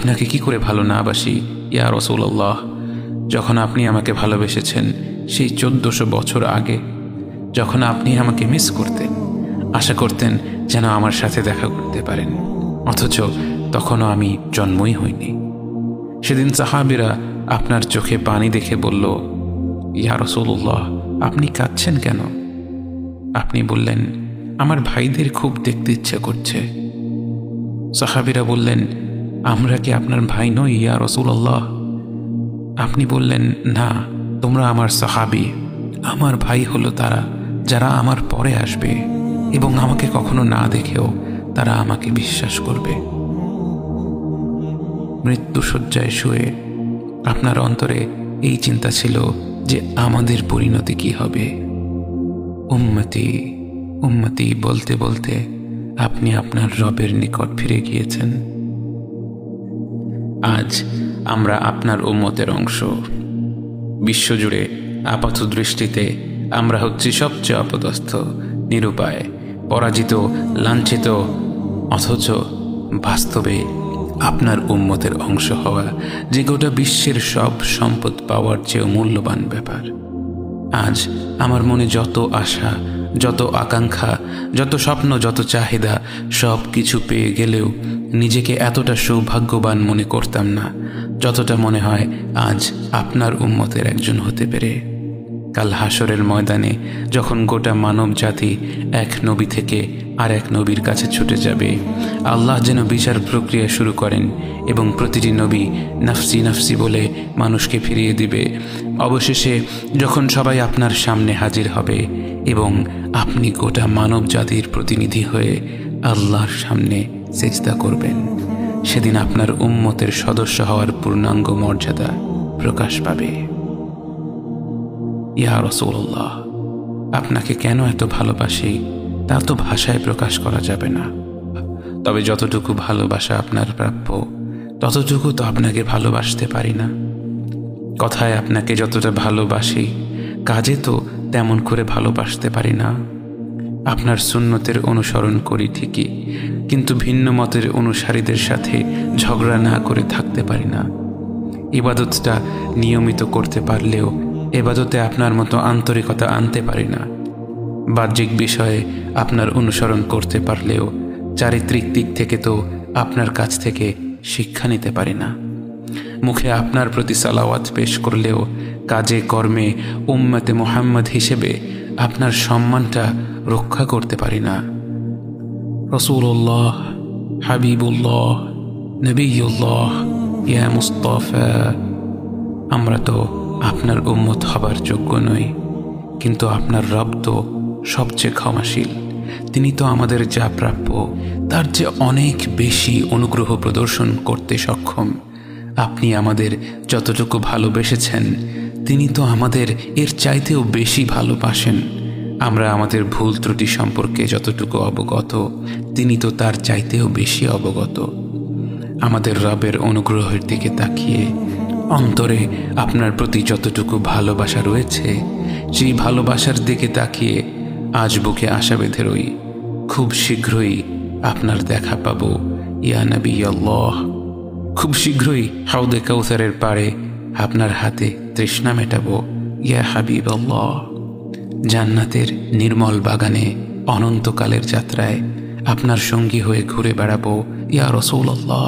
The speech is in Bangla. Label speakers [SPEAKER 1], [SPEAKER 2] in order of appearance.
[SPEAKER 1] আপনাকে কি করে ভালো না বাসি ইয়া রাসূলুল্লাহ। যখন আপনি আমাকে ভালোবেসেছেন সেই 1400 বছর আগে, যখন আপনি আমাকে মিস করতেন, আশা করতেন যেন আমার সাথে দেখা করতে পারেন, অথচ তখনও আমি জন্মই হইনি। সেদিন সাহাবীরা আপনার চোখে পানি দেখে বলল, ইয়া রাসূলুল্লাহ, আপনি কাঁদছেন কেন? আপনি বললেন, আমার ভাইদের খুব দেখতে ইচ্ছে করছে। সাহাবীরা বললেন, আমরা কি আপনার ভাই নই ইয়া রাসূলুল্লাহ? আপনি বললেন, না, তোমরা আমার সাহাবী। আমার ভাই হলো তারা যারা আমার পরে আসবে এবং আমাকে কখনো না দেখেও তারা আমাকে বিশ্বাস করবে। মৃত্যুশয্যায় শুয়ে আপনার অন্তরে এই চিন্তা ছিল যে আমাদের পরিণতি কি হবে। উম্মতি উম্মতি বলতে বলতে আপনি আপনার রবের নিকট ফিরে গিয়েছেন। আজ আমরা আপনার উম্মতের অংশ। বিশ্বজুড়ে আপাত দৃষ্টিতে আমরা হচ্ছি সবচেয়ে অপদস্থ, নিরুপায়, পরাজিত, লাঞ্ছিত, অথচ বাস্তবে আপনার উম্মতের অংশ হওয়া যে গোটা বিশ্বের সব সম্পদ পাওয়ার চেয়েও মূল্যবান ব্যাপার। আজ আমার মনে যত আশা, যত আকাঙ্ক্ষা, যত স্বপ্ন, যত চাহিদা, সব কিছু পেয়ে গেলেও নিজেকে এতটা সৌভাগ্যবান মনে করতাম না যতটা মনে হয় আজ আপনার উম্মতের একজন হতে পেরে। কাল হাসরের ময়দানে যখন গোটা মানব জাতি এক নবী থেকে আর এক নবীর কাছে ছুটে যাবে, আল্লাহ যেন বিচার প্রক্রিয়া শুরু করেন এবং প্রতিটি নবী নাফসি নাফসি বলে মানুষকে ফিরিয়ে দিবে। অবশেষে যখন সবাই আপনার সামনে হাজির হবে এবং আপনি গোটা মানব জাতির প্রতিনিধি হয়ে আল্লাহর সামনে সিজদা করবেন, সেদিন আপনার উম্মতের সদস্য হওয়ার পূর্ণাঙ্গ মর্যাদা প্রকাশ পাবে। ইয়া রাসূলুল্লাহ, আপনাকে কেন এত ভালোবাসি তা তো ভাষায় প্রকাশ করা যাবে না। তবে যতটুকু ভালোবাসা আপনার প্রাপ্য ততটুকু তো আপনাকে ভালোবাসতে পারি না। কথায় আপনাকে যতটা ভালোবাসি, কাজে তো তেমন করে ভালোবাসতে পারি না। আপনার সুন্নতের অনুসরণ করি ঠিকই, কিন্তু ভিন্ন মতের অনুসারীদের সাথে ঝগড়া না করে থাকতে পারি না। ইবাদতটা নিয়মিত করতে পারলেও এবাদতে আপনার মতো আন্তরিকতা আনতে পারি না। বাহ্যিক বিষয়ে আপনার অনুসরণ করতে পারলেও চারিত্রিক দিক থেকে তো আপনার কাছ থেকে শিক্ষা নিতে পারি না। মুখে আপনার প্রতি সালাওয়াত পেশ করলেও কাজে কর্মে উম্মতে মুহাম্মদ হিসেবে আপনার সম্মানটা রক্ষা করতে পারি না। রাসূলুল্লাহ, হাবিবুল্লাহ, নবিয়ুল্লাহ, ইয়া মুস্তাফা, আমরা তো আপনার উম্মত হবার যোগ্য নই, কিন্তু আপনার রব তো সবচেয়ে ক্ষমাশীল। তিনি তো আমাদের যা প্রাপ্য তার চেয়ে অনেক বেশি অনুগ্রহ প্রদর্শন করতে সক্ষম। আপনি আমাদের যতটুকু ভালোবেসেছেন তিনি তো আমাদের এর চাইতেও বেশি ভালোবাসেন। আমরা আমাদের ভুল ত্রুটি সম্পর্কে যতটুকু অবগত তিনি তো তার চাইতেও বেশি অবগত। আমাদের রবের অনুগ্রহের দিকে তাকিয়ে অন্তরে আপনার প্রতি যতটুকু ভালোবাসা রয়েছে সেই ভালোবাসার দিকে তাকিয়ে আজ বুকে আশা বেঁধে রই, খুব শীঘ্রই আপনার দেখা পাবো ইয়া নবী আল্লাহ। খুব শীঘ্রই হাউদে কাউসারের পাড়ে আপনার হাতে তৃষ্ণা মেটাবো ইয়া হাবিব আল্লাহ। জান্নাতের নির্মল বাগানে অনন্তকালের যাত্রায় আপনার সঙ্গী হয়ে ঘুরে বেড়াবো ইয়া রাসূলুল্লাহ।